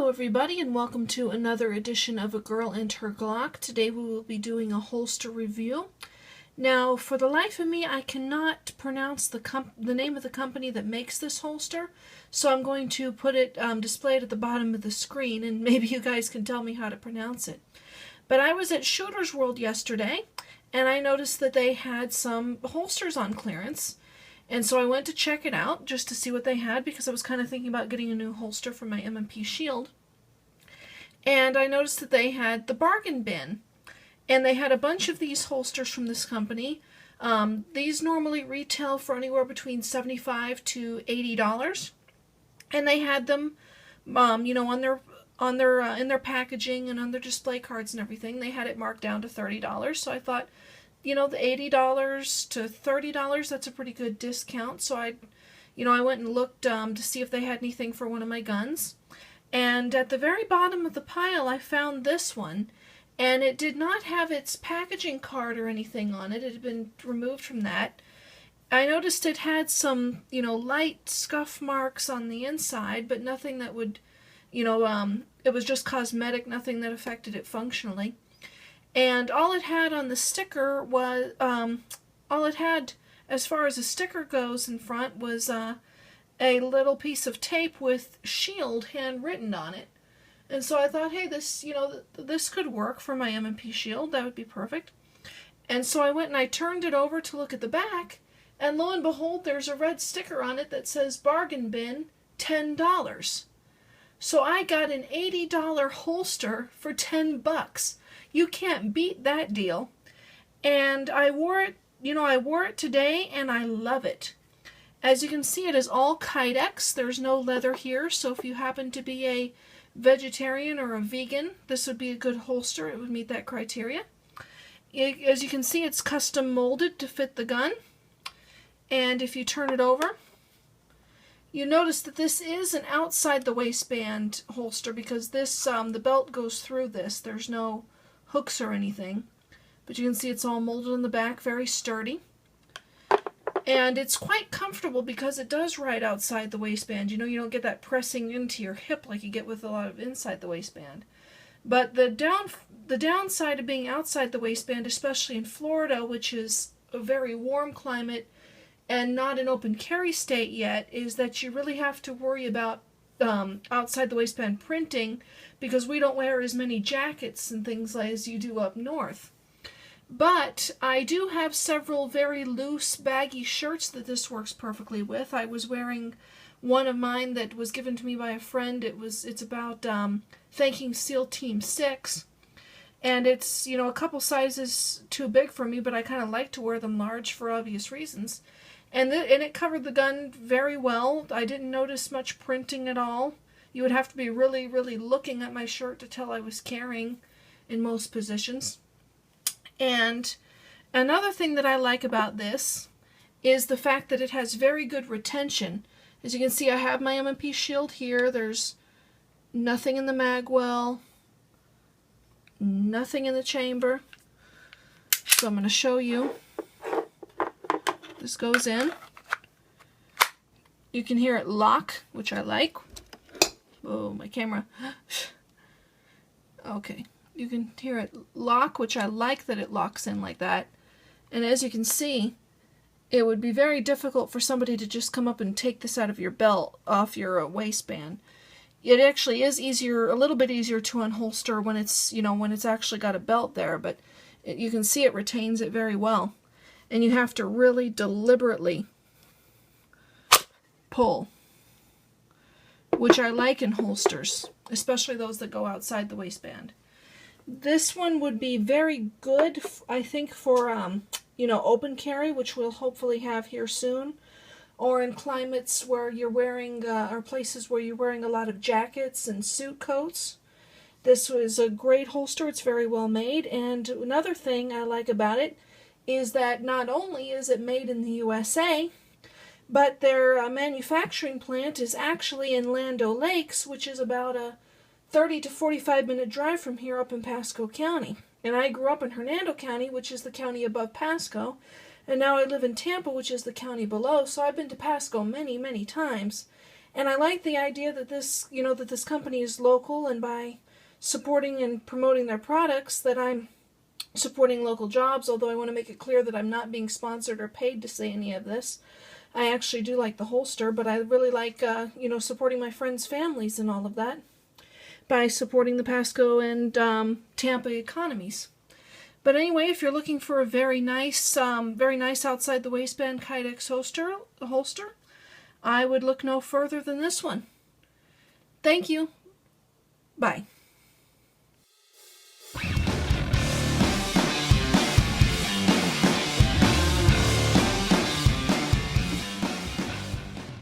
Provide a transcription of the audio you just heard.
Hello everybody and welcome to another edition of A Girl and Her Glock. Today we will be doing a holster review. Now for the life of me I cannot pronounce the name of the company that makes this holster, so I'm going to put it displayed at the bottom of the screen and maybe you guys can tell me how to pronounce it. But I was at Shooter's World yesterday and I noticed that they had some holsters on clearance. And so I went to check it out just to see what they had because I was kind of thinking about getting a new holster for my M&P Shield. And I noticed that they had the bargain bin. And they had a bunch of these holsters from this company. These normally retail for anywhere between $75 to $80. And they had them, you know, in their packaging and on their display cards and everything. They had it marked down to $30. So I thought, you know, the $80 to $30, that's a pretty good discount. So I went and looked to see if they had anything for one of my guns. And at the very bottom of the pile, I found this one. And it did not have its packaging card or anything on it. It had been removed from that. I noticed it had some, you know, light scuff marks on the inside, but nothing that would, you know, it was just cosmetic, nothing that affected it functionally. And all it had on the sticker was, all it had as far as a sticker goes in front was a little piece of tape with Shield handwritten on it. And so I thought, hey, this, you know, this could work for my M&P Shield. That would be perfect. And so I went and I turned it over to look at the back, and lo and behold, there's a red sticker on it that says bargain bin, $10. So I got an $80 holster for $10. You can't beat that deal. And I wore it, you know, I wore it today and I love it. As you can see, it is all Kydex. There's no leather here, so if you happen to be a vegetarian or a vegan, this would be a good holster. It would meet that criteria. As you can see, it's custom molded to fit the gun. And if you turn it over, you notice that this is an outside the waistband holster because this, the belt goes through this. There's no hooks or anything. But you can see it's all molded in the back, very sturdy. And it's quite comfortable because it does ride outside the waistband. You know, you don't get that pressing into your hip like you get with a lot of inside the waistband. But the downside of being outside the waistband, especially in Florida, which is a very warm climate and not an open carry state yet, is that you really have to worry about outside the waistband printing because we don't wear as many jackets and things as you do up north. But I do have several very loose, baggy shirts that this works perfectly with. I was wearing one of mine that was given to me by a friend. It's about thanking SEAL Team 6. And it's, you know, a couple sizes too big for me, but I kind of like to wear them large for obvious reasons. And it covered the gun very well. I didn't notice much printing at all. You would have to be really, really looking at my shirt to tell I was carrying in most positions. And another thing that I like about this is the fact that it has very good retention. As you can see, I have my M&P Shield here. There's nothing in the mag well, nothing in the chamber. So I'm going to show you. This goes in. You can hear it lock, which I like. Oh, my camera. Okay. You can hear it lock, which I like that it locks in like that. And as you can see, it would be very difficult for somebody to just come up and take this out of your belt, off your waistband. It actually is easier, a little bit easier to unholster when it's, you know, when it's actually got a belt there, but you can see it retains it very well. And you have to really deliberately pull, which I like in holsters, especially those that go outside the waistband. This one would be very good, I think, for, you know, open carry, which we'll hopefully have here soon, or in climates where you're wearing, or places where you're wearing a lot of jackets and suit coats. This was a great holster. It's very well made, and another thing I like about it is that not only is it made in the USA, but their manufacturing plant is actually in Land O'Lakes, which is about a 30 to 45 minute drive from here up in Pasco County. And I grew up in Hernando County, which is the county above Pasco, and now I live in Tampa, which is the county below, so I've been to Pasco many, many times. And I like the idea that this, that this company is local, and by supporting and promoting their products that I'm supporting local jobs, although I want to make it clear that I'm not being sponsored or paid to say any of this. I actually do like the holster, but I really like, supporting my friends' families and all of that by supporting the Pasco and Tampa economies. But anyway, if you're looking for a very nice outside the waistband Kydex holster, I would look no further than this one. Thank you. Bye.